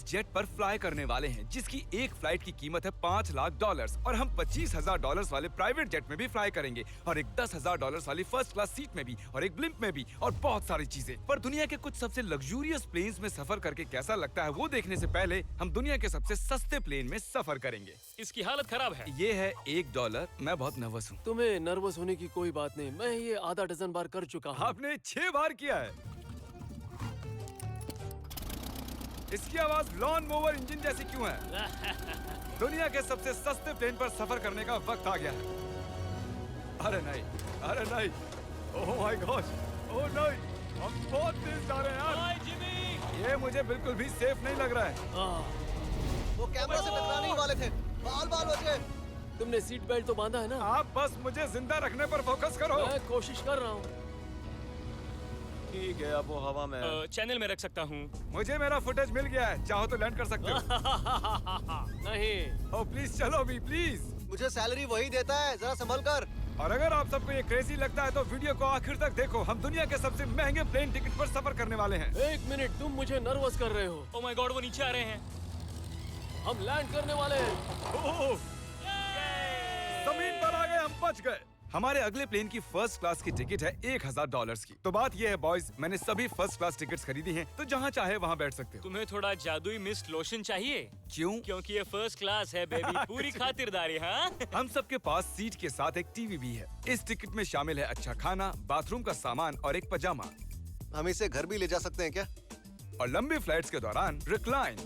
Jet पर fly करने वाले हैं जिसकी एक फ्लाइट की कीमत है $5 लाख और हम $25,000 वाले प्राइवेट जेट में भी फ्लाई करेंगे और एक $10,000 वाली फर्स्ट क्लास सीट में भी और एक ब्लिम्प में भी और बहुत सारी चीजें। पर दुनिया के कुछ सबसे लग्जूरियस प्लेन्स में सफर करके कैसा लगता है वो देखने से पहले हम दुनिया के सबसे सस्ते प्लेन में सफर करेंगे। इसकी हालत खराब है। ये है $1। मैं बहुत नर्वस हूँ। तुम्हें नर्वस होने की कोई बात नहीं, मैं ये आधा डजन बार कर चुका हूँ। आपने 6 बार किया है। इसकी आवाज लॉन मोवर इंजन जैसी क्यों है? दुनिया के सबसे सस्ते प्लेन पर सफर करने का वक्त आ गया है। अरे नहीं, अरे नहीं, ओह माय गॉड, ओह नहीं, हम बहुत तेज जा रहे हैं यार। हाय जिमी, ये मुझे बिल्कुल भी सेफ नहीं लग रहा है। वो कैमरा से टकराने ही वाले थे। बाल बाल बच गए। तुमने सीट बेल्ट तो बांधा है ना? आप बस मुझे जिंदा रखने पर फोकस करो। मैं कोशिश कर रहा हूँ। ठीक है, अब वो हवा में है। चैनल में रख सकता हूँ। मुझे मेरा फुटेज मिल गया है, चाहो तो लैंड कर सकते हो। नहीं। ओह प्लीज चलो भी प्लीज। मुझे सैलरी वही देता है, जरा संभल कर। और अगर आप सबको ये क्रेजी लगता है तो वीडियो को आखिर तक देखो। हम दुनिया के सबसे महंगे प्लेन टिकट पर सफर करने वाले हैं। एक मिनट, तुम मुझे नर्वस कर रहे हो। ओह माय गॉड, वो नीचे आ रहे हैं। हम लैंड करने वाले हैं। ओह, जमीन पर आ गए, हम बच गए। हमारे अगले प्लेन की फर्स्ट क्लास की टिकट है $1,000 की। तो बात ये है बॉयज, मैंने सभी फर्स्ट क्लास टिकट्स खरीदी हैं, तो जहाँ चाहे वहाँ बैठ सकते हो। तुम्हें थोड़ा जादुई मिस्ट लोशन चाहिए? क्यों? क्योंकि ये फर्स्ट क्लास है बेबी, पूरी खातिरदारी। हाँ, हम सबके पास सीट के साथ एक टीवी भी है। इस टिकट में शामिल है अच्छा खाना, बाथरूम का सामान और एक पजामा। हम इसे घर भी ले जा सकते हैं क्या? और लंबी फ्लाइट्स के दौरान रिक्लाइन,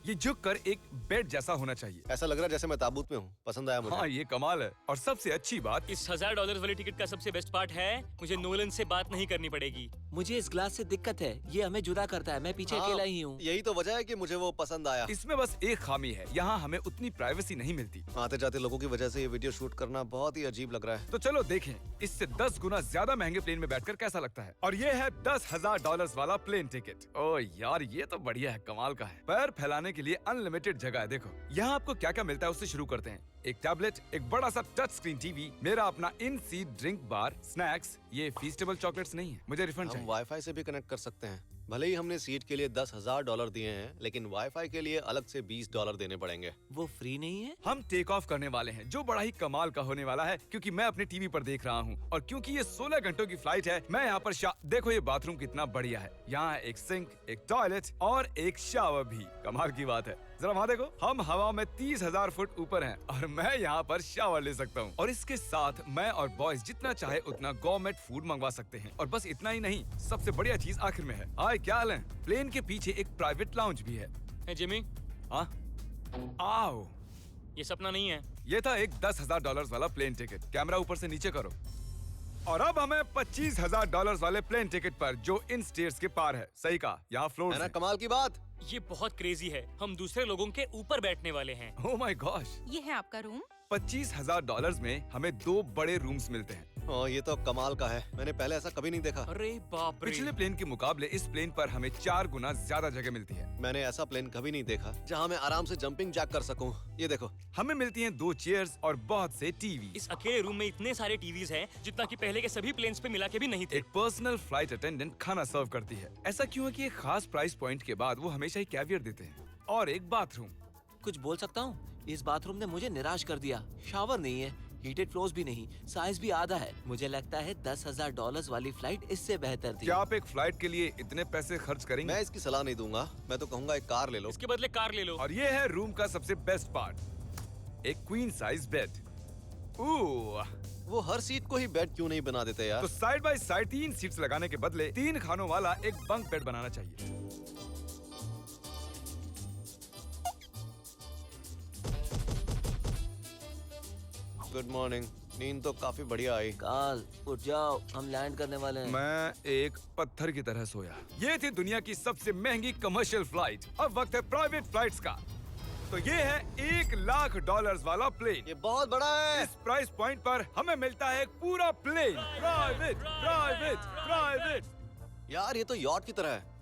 ये झुक कर एक बेड जैसा होना चाहिए। ऐसा लग रहा है जैसे मैं ताबूत में हूँ। पसंद आया मुझे। हाँ ये कमाल है। और सबसे अच्छी बात, इस $1,000 वाली टिकट का सबसे बेस्ट पार्ट है मुझे नोलन से बात नहीं करनी पड़ेगी। मुझे इस ग्लास से दिक्कत है, ये हमें जुदा करता है। मैं पीछे अकेला ही हूँ। यही तो वजह है कि मुझे वो पसंद आया। इसमें बस एक खामी है, यहाँ हमें उतनी प्राइवेसी नहीं मिलती। आते जाते लोगों की वजह से ये वीडियो शूट करना बहुत ही अजीब लग रहा है। तो चलो देखें इससे 10 गुना ज्यादा महंगे प्लेन में बैठकर कैसा लगता है। और ये है $10,000 वाला प्लेन टिकट। ओह यार, ये तो बढ़िया है, कमाल का है। पैर फैलाने के लिए अनलिमिटेड जगह है। देखो यहाँ आपको क्या क्या मिलता है, उससे शुरू करते हैं। एक टैबलेट, एक बड़ा सा टच स्क्रीन टीवी, मेरा अपना इन सीट ड्रिंक बार, स्नैक्स। ये फीस्टेबल चॉकलेट्स नहीं है, मुझे रिफंड हम चाहिए। वाईफाई से भी कनेक्ट कर सकते हैं। भले ही हमने सीट के लिए $10,000 दिए हैं, लेकिन वाईफाई के लिए अलग से $20 देने पड़ेंगे। वो फ्री नहीं है? हम टेक ऑफ करने वाले हैं, जो बड़ा ही कमाल का होने वाला है, क्योंकि मैं अपने टीवी पर देख रहा हूँ और क्योंकि ये 16 घंटों की फ्लाइट है। मैं यहाँ पर देखो ये बाथरूम कितना बढ़िया है। यहाँ एक सिंक, एक टॉयलेट और एक शावर भी। कमाल की बात है, जरा वहाँ देखो, हम हवा में 30,000 फुट ऊपर हैं और मैं यहाँ पर शावर ले सकता हूँ। और इसके साथ मैं और बॉयज जितना चाहे उतना गवर्नमेंट फूड मंगवा सकते हैं। और बस इतना ही नहीं, सबसे बढ़िया चीज आखिर में है। हाय क्या हाल है? प्लेन के पीछे एक प्राइवेट लाउंज भी है। है जिमी, हाँ, आओ। ये सपना नहीं है। ये था एक $10,000 वाला प्लेन टिकट। कैमरा ऊपर से नीचे करो। और अब हमें $25,000 वाले प्लेन टिकट पर, जो इन स्टेयर्स के पार है। सही कहा, यहाँ फ्लोर है ना कमाल की बात? ये बहुत क्रेजी है, हम दूसरे लोगों के ऊपर बैठने वाले हैं। Oh my gosh. ये है आपका रूम। $25,000 में हमें 2 बड़े रूम्स मिलते हैं। ये तो कमाल का है, मैंने पहले ऐसा कभी नहीं देखा। अरे बाप रे। पिछले प्लेन के मुकाबले इस प्लेन पर हमें 4 गुना ज्यादा जगह मिलती है। मैंने ऐसा प्लेन कभी नहीं देखा जहाँ मैं आराम से जंपिंग जैक कर सकूं। ये देखो, हमें मिलती हैं 2 चेयर्स और बहुत से टीवी। इस अकेले रूम में इतने सारे टीवीज हैं जितना कि पहले के सभी प्लेन्स पे मिला के भी नहीं थे। एक पर्सनल फ्लाइट अटेंडेंट खाना सर्व करती है। ऐसा क्यों है कि एक खास प्राइस पॉइंट के बाद वो हमेशा ही कैवियर देते हैं। और एक बाथरूम। कुछ बोल सकता हूँ? इस बाथरूम ने मुझे निराश कर दिया। शावर नहीं है, हीटेड फ्लोर्स भी नहीं, साइज भी आधा है। मुझे लगता है $10,000 वाली फ्लाइट इससे बेहतर थी। क्या आप एक फ्लाइट के लिए इतने पैसे खर्च करेंगे? मैं इसकी सलाह नहीं दूंगा। मैं तो कहूँगा एक कार ले लो। इसके बदले कार ले लो। और ये है रूम का सबसे बेस्ट पार्ट, एक क्वीन साइज बेड। वो हर सीट को ही बेड क्यों नहीं बना देते यार? तो साइड बाय साइड 3 सीट्स लगाने के बदले 3 खानों वाला एक बंक बेड बनाना चाहिए। Good morning. नींद तो काफी बढ़िया आई। काल उठ जाओ, हम लैंड करने वाले हैं। मैं एक पत्थर की तरह सोया। ये थी दुनिया की सबसे महंगी कमर्शियल फ्लाइट। अब वक्त है प्राइवेट फ्लाइट्स का। तो ये है $1,00,000 वाला प्लेन। ये बहुत बड़ा है। इस प्राइस पॉइंट पर हमें मिलता है एक पूरा प्लेन। Private, private, private. यार ये तो यॉट की तरह है।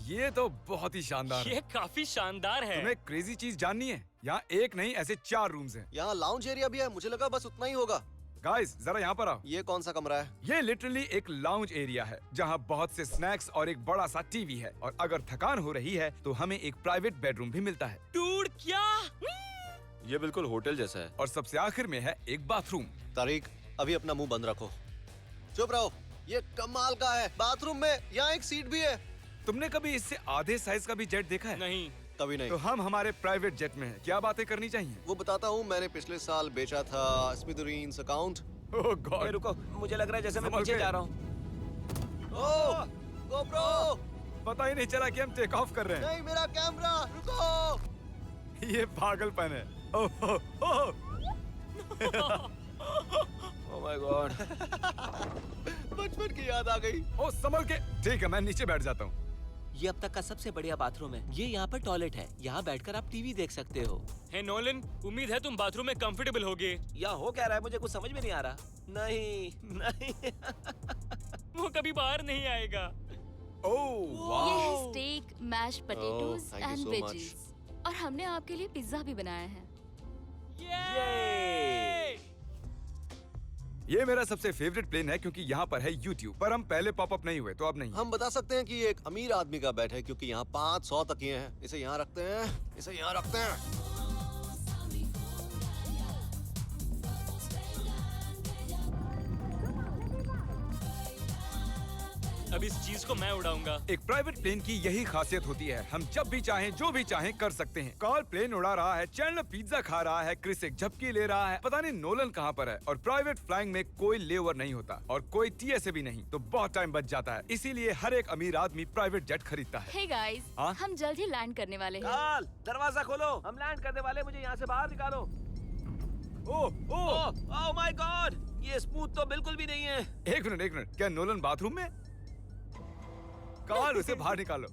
ये तो बहुत ही शानदार है। ये काफी शानदार है। तुम्हें क्रेजी चीज जाननी है? यहाँ एक नहीं, ऐसे 4 रूम्स हैं। यहाँ लाउंज एरिया भी है। मुझे लगा बस उतना ही होगा। गाइस जरा यहाँ पर आओ। ये कौन सा कमरा है? ये लिटरली एक लाउंज एरिया है जहाँ बहुत से स्नैक्स और एक बड़ा सा टीवी है, और अगर थकान हो रही है तो हमें एक प्राइवेट बेडरूम भी मिलता है, डूड क्या? ये बिल्कुल होटल जैसा है। और सबसे आखिर में है एक बाथरूम। तारिक, अभी अपना मुंह बंद रखो। चुप रहो। ये कमाल का है। बाथरूम में यहाँ एक सीट भी है। तुमने कभी इससे आधे साइज का भी जेट देखा है? नहीं। कभी नहीं। तो हम हमारे प्राइवेट जेट में हैं। क्या बातें करनी चाहिए? वो बताता हूँ, मैंने पिछले साल बेचा था स्मिथेरियंस अकाउंट। ओह ए, गॉड, रुको, मुझे लग रहा है जैसे मैं संभल पीछे के। जा रहा हूँ। ओह, GoPro! पता ही नहीं चला कि हम टेक ऑफ कर रहे हैं। नहीं, मेरा कैमरा, रुको। ये पागलपन है। Oh oh oh. Oh my God. बचपन की याद आ गई। ओह संभल के। ठीक है, मैं नीचे बैठ जाता हूँ। ये अब तक का सबसे बढ़िया बाथरूम है। ये यहाँ पर टॉयलेट है। यहाँ बैठकर आप टीवी देख सकते हो। हे नोलन, उम्मीद है तुम बाथरूम में कंफर्टेबल होगे। या हो क्या रहा है, मुझे कुछ समझ में नहीं आ रहा। नहीं नहीं। वो कभी बाहर नहीं आएगा। ओह ये वाह। है steak, mash potatoes thank you and so veggies. और हमने आपके लिए पिज्जा भी बनाया है। ये ये मेरा सबसे फेवरेट प्लेन है क्योंकि यहाँ पर है YouTube, पर हम पहले पॉपअप नहीं हुए तो अब नहीं। हम बता सकते हैं कि ये एक अमीर आदमी का बेड है क्योंकि यहाँ 500 तकिए हैं। इसे यहाँ रखते हैं, इसे यहाँ रखते हैं। अब इस चीज को मैं उड़ाऊंगा। एक प्राइवेट प्लेन की यही खासियत होती है, हम जब भी चाहें जो भी चाहें कर सकते हैं। कार्ल प्लेन उड़ा रहा है, चैंडलर पिज्जा खा रहा है, क्रिस एक झपकी ले रहा है, पता नहीं नोलन कहाँ पर है। और प्राइवेट फ्लाइंग में कोई लेओवर नहीं होता और कोई TSA भी नहीं, तो बहुत टाइम बच जाता है। इसीलिए हर एक अमीर आदमी प्राइवेट जेट खरीदता है। हे गाइस, हाँ? हम जल्द ही लैंड करने वाले हैं। काल, दरवाजा खोलो, हम लैंड करने वाले, मुझे यहाँ से बाहर निकालो। ओह ओह, ओह माय गॉड, ये स्मूथ तो बिल्कुल भी नहीं है। एक मिनट, क्या नोलन बाथरूम में? कार्ल उसे बाहर निकालो।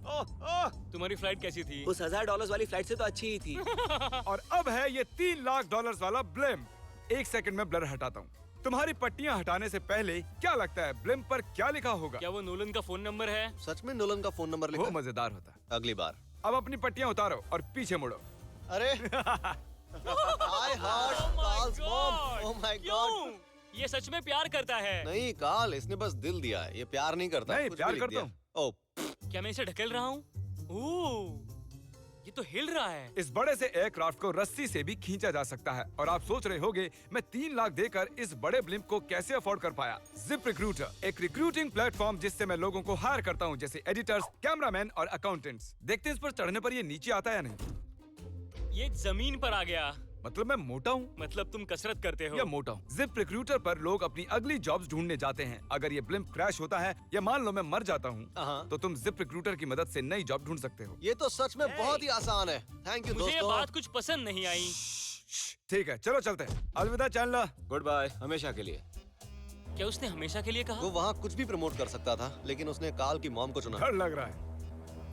ओह ओह, तुम्हारी फ्लाइट कैसी थी? उस $1000 वाली फ्लाइट से तो अच्छी ही थी। और अब है ये $3 लाख वाला ब्लिम्प। एक सेकंड में ब्लर हटाता हूँ। तुम्हारी पट्टियाँ हटाने से पहले क्या लगता है ब्लिम्प पर क्या लिखा होगा? क्या वो नोलन का फोन नंबर है? सच में नोलन का फोन नंबर वो लिखा है? मजेदार होता। अगली बार। अब अपनी पट्टियाँ उतारो और पीछे मुड़ो। अरे I heard Carl's mom. Oh my God. क्यों? ये सच में प्यार करता है। नहीं कार्ल, इसने बस दिल दिया है। ये प्यार नहीं करता। नहीं, कुछ प्यार भी लिख करता दिया। हूँ। ओह, क्या मैं इसे ढकेल रहा हूँ? ओह, ये तो हिल रहा है। इस बड़े से एयरक्राफ्ट को रस्सी से भी खींचा जा सकता है। और आप सोच रहे होंगे मैं 3 लाख देकर इस बड़े ब्लिम्प को कैसे अफोर्ड कर पाया। जिप रिक्रूटर, एक रिक्रूटिंग प्लेटफॉर्म जिससे मैं लोगों को हायर करता हूँ, जैसे एडिटर्स, कैमरामैन और अकाउंटेंट्स। देखते हैं इस पर चढ़ने पर ये नीचे आता है या नहीं। ये जमीन पर आ गया। मतलब मैं मोटा हूँ मतलब तुम कसरत करते हो। या मोटा हूँ। जिप रिक्रूटर पर लोग अपनी अगली जॉब्स ढूंढने जाते हैं। अगर ये ब्लिम्प क्रैश होता है या मान लो मैं मर जाता हूँ, हाँ। तो तुम जिप रिक्रूटर की मदद से नई जॉब ढूंढ सकते हो। ये तो सच में बहुत ही आसान है। थैंक यू मुझे ये दोस्तों। बात कुछ पसंद नहीं आई। ठीक है, चलो चलते हैं। अलविदा चैंडलर। गुड बाय, हमेशा के लिए। क्या उसने हमेशा के लिए कहा? वो वहाँ कुछ भी प्रमोट कर सकता था, लेकिन उसने कार्ल की मॉम को चुना। डर लग रहा है।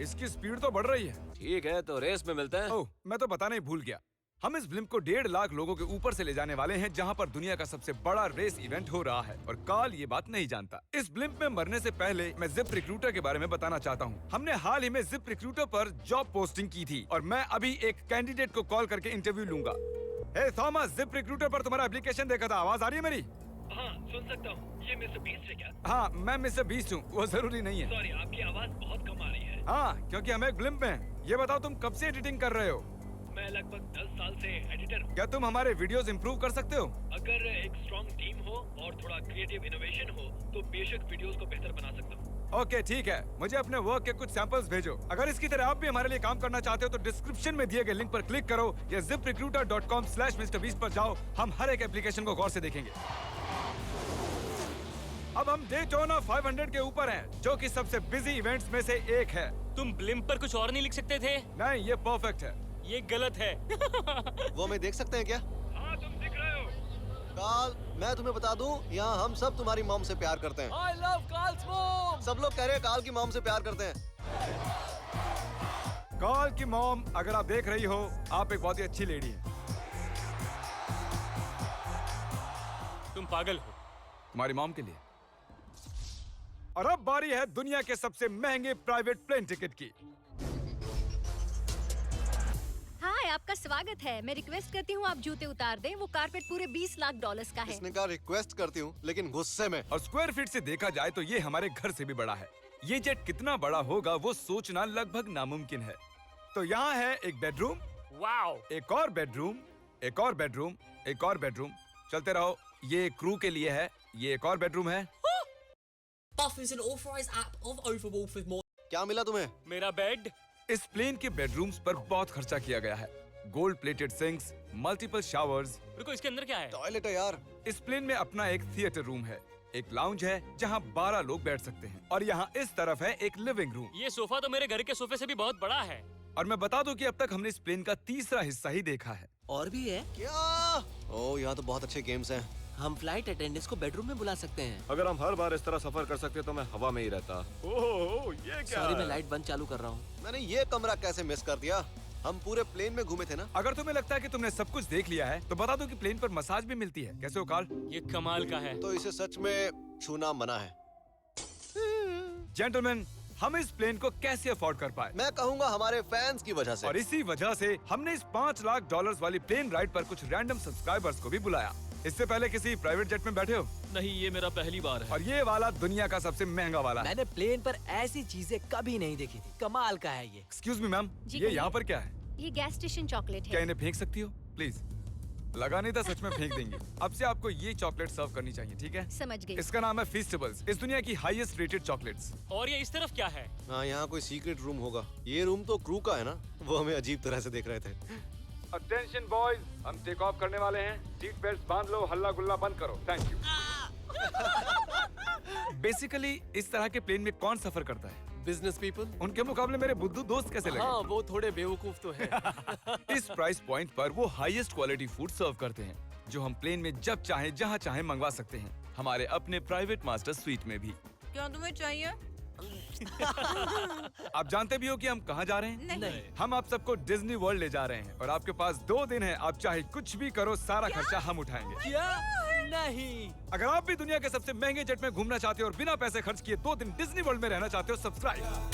इसकी स्पीड तो बढ़ रही है। ठीक है, तो रेस में मिलते हैं। ओह, मैं तो बताना ही भूल गया। हम इस ब्लिम्प को 1.5 लाख लोगों के ऊपर से ले जाने वाले हैं, जहां पर दुनिया का सबसे बड़ा रेस इवेंट हो रहा है। और कार्ल ये बात नहीं जानता। इस ब्लिम्प में मरने से पहले मैं जिप रिक्रूटर के बारे में बताना चाहता हूं। हमने हाल ही में जिप रिक्रूटर पर जॉब पोस्टिंग की थी और मैं अभी एक कैंडिडेट को कॉल करके इंटरव्यू लूंगा। हे थॉमस, जिप रिक्रूटर पर तुम्हारा एप्लीकेशन देखा था। आवाज आ रही है मेरी? हाँ, सुन सकता हूँ। ये मिस्टर बीस्ट है क्या? हाँ, मैं मिस्टर बीस्ट हूँ। वो जरूरी नहीं है। सॉरी, आपकी आवाज बहुत कम आ रही है। हाँ, क्योंकि हम एक ब्लिम्प में हैं। ये बताओ तुम कब से एडिटिंग कर रहे हो? मैं लगभग 10 साल से एडिटर हूँ। क्या तुम हमारे वीडियोस इंप्रूव कर सकते हो? अगर एक स्ट्रॉन्ग टीम हो और थोड़ा क्रिएटिव इनोवेशन हो तो बेशक वीडियोस को बेहतर बना सकता हूँ। ओके, ठीक है। मुझे अपने वर्क के कुछ सैंपल्स भेजो। अगर इसकी तरह आप भी हमारे लिए काम करना चाहते हो तो डिस्क्रिप्शन में दिए गए लिंक पर क्लिक करो या ziprecruiter.com/MrBeast पर जाओ। हम हर एक एप्लीकेशन को गौर से देखेंगे। अब हम डेटोना 500 के ऊपर हैं, जो कि सबसे बिजी इवेंट्स में से एक है। तुम ब्लिम्प पर कुछ और नहीं लिख सकते थे? नहीं, ये परफेक्ट है। ये गलत है। वो हमें देख सकते हैं क्या? हाँ, तुम दिख रहे हो। कार्ल, मैं तुम्हें बता दूं, यहाँ हम सब तुम्हारी मॉम से प्यार करते हैं। I love Carl's mom. सब लोग कह रहे हैं कार्ल की मॉम से प्यार करते हैं। कार्ल की मॉम, अगर आप देख रही हो, आप एक बहुत ही अच्छी लेडी है। तुम पागल हो। तुम्हारी मॉम के लिए। और अब बारी है दुनिया के सबसे महंगे प्राइवेट प्लेन टिकट की। हाय, आपका स्वागत है। मैं रिक्वेस्ट करती हूँ आप जूते उतार दें। वो कारपेट पूरे 20 लाख डॉलर्स का है। इसने कहा रिक्वेस्ट करती हूँ, लेकिन गुस्से में। और स्क्वायर फीट से देखा जाए तो ये हमारे घर से भी बड़ा है। ये जेट कितना बड़ा होगा वो सोचना लगभग नामुमकिन है। तो यहाँ है एक बेडरूम, वाओ, एक और बेडरूम, एक और बेडरूम, एक और बेडरूम। चलते रहो। ये क्रू के लिए है। ये एक और बेडरूम है। Buff is an authorized app of Overwolf with more. क्या मिला तुम्हें? मेरा बेड। इस प्लेन के बेडरूम्स पर बहुत खर्चा किया गया है। Gold plated sinks, multiple showers. रुको, इसके अंदर क्या है? टॉयलेट है यार। इस प्लेन में अपना एक थिएटर रूम है, एक लाउंज है जहाँ 12 लोग बैठ सकते हैं, और यहाँ इस तरफ है एक लिविंग रूम। ये सोफा तो मेरे घर के सोफे से भी बहुत बड़ा है। और मैं बता दूं कि अब तक हमने इस प्लेन का तीसरा हिस्सा ही देखा है। और भी है। क्या? ओह, यहाँ तो बहुत अच्छे गेम्स हैं। हम फ्लाइट अटेंडेंट्स को बेडरूम में बुला सकते हैं। अगर हम हर बार इस तरह सफर कर सकते तो मैं हवा में ही रहता। ओह, ये क्या सॉरी, मैं है? लाइट बंद चालू कर रहा हूँ। मैंने ये कमरा कैसे मिस कर दिया? हम पूरे प्लेन में घूमे थे ना। अगर तुम्हें लगता है कि तुमने सब कुछ देख लिया है तो बता दो कि प्लेन पर मसाज भी मिलती है। कैसे हो कार्ल? ये कमाल का है। तो इसे सच में छूना मना है। जेंटलमैन, हम इस प्लेन को कैसे अफोर्ड कर पाए? मैं कहूँगा हमारे फैंस की वजह से। और इसी वजह से हमने इस 5 लाख डॉलर्स वाली प्लेन राइड पर कुछ रैंडम सब्सक्राइबर्स को भी बुलाया। इससे पहले किसी प्राइवेट जेट में बैठे हो? नहीं, ये मेरा पहली बार है। और ये वाला दुनिया का सबसे महंगा वाला है। मैंने प्लेन पर ऐसी चीजें कभी नहीं देखी थी। कमाल का है ये। एक्सक्यूज मी मैम, जी ये कहिए। यहाँ पर क्या है? ये गैस स्टेशन चॉकलेट क्या है। इन्हें फेंक सकती हो प्लीज? लगा नहीं था, सच में फेंक देंगे। अब से आपको ये चॉकलेट सर्व करनी चाहिए, ठीक है? समझ गई। इसका नाम है फीस्टेबल्स, इस दुनिया की हाईएस्ट रेटेड चॉकलेट्स। और ये इस तरफ क्या है? हाँ, यहाँ कोई सीक्रेट रूम होगा। ये रूम तो क्रू का है ना? वो हमें अजीब तरह से देख रहे थे। अटेंशन बॉयज, हम टेक ऑफ करने वाले हैं। सीट बेल्ट बांध लो, हल्ला गुल्ला बंद करो। Thank you. बेसिकली इस तरह के प्लेन में कौन सफर करता है? Business people. उनके मुकाबले मेरे बुद्धू दोस्त कैसे लगे? हाँ, वो थोड़े बेवकूफ तो है। इस प्राइस पॉइंट पर वो हाईएस्ट क्वालिटी फूड सर्व करते हैं, जो हम प्लेन में जब चाहे जहाँ चाहे मंगवा सकते हैं, हमारे अपने प्राइवेट मास्टर स्वीट में भी। क्या तुम्हें चाहिए? आप जानते भी हो कि हम कहाँ जा रहे हैं? नहीं। हम आप सबको डिज्नी वर्ल्ड ले जा रहे हैं, और आपके पास 2 दिन है। आप चाहे कुछ भी करो, सारा खर्चा हम उठाएंगे। क्या? नहीं। अगर आप भी दुनिया के सबसे महंगे जेट में घूमना चाहते हो और बिना पैसे खर्च किए 2 दिन डिज्नी वर्ल्ड में रहना चाहते हो, सब्सक्राइब।